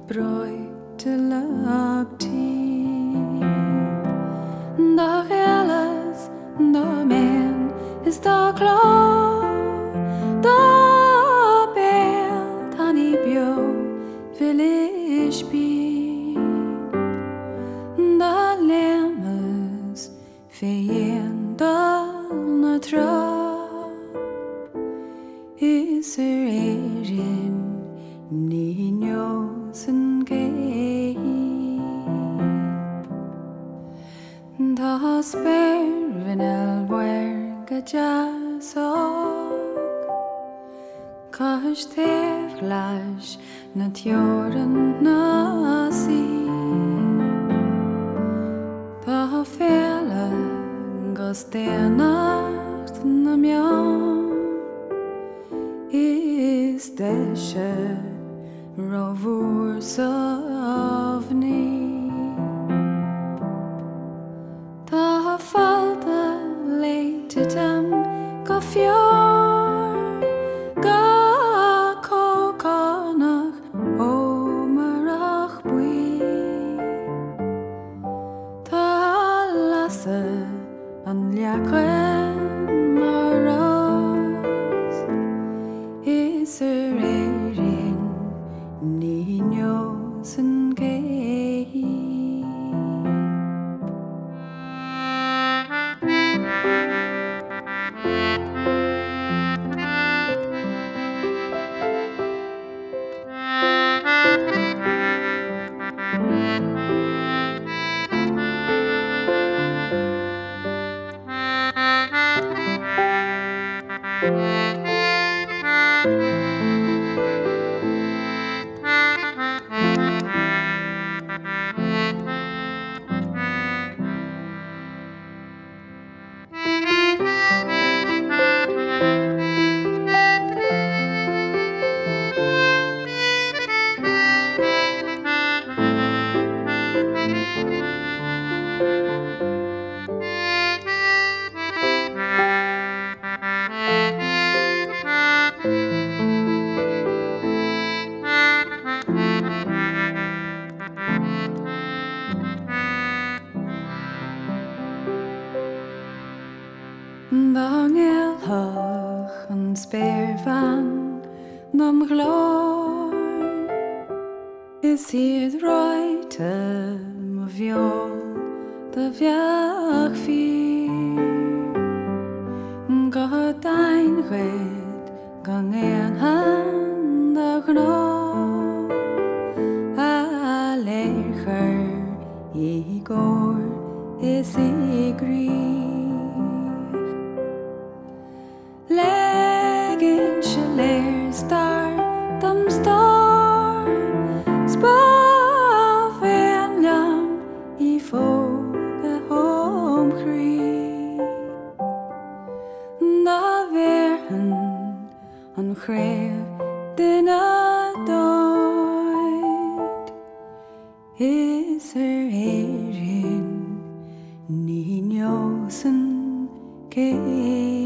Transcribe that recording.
broite lagtí. Da chelas, da man is da clá, da bell tanny bio village bí. Da lemmes feien da na tra, is erin niños en gay. Da sperven elwerga jazzog, Kash teflash na tjoren na si. Da fele gas de nacht na mjau, is deshe rovur savni. Da falta leititem ga fjord, ga kokanach omerach bui. Da lasse an liakren maras, is erin niños en gay. Dangelhach en spervan dam glor, is hier roite me viol de viach vier. God ein red gang en hand a gno, a leger I gor is I gris. Legin shalair star dam star, spav en lam I foga home cree. Da verhen an chrev den a doid, is erin niños en gay.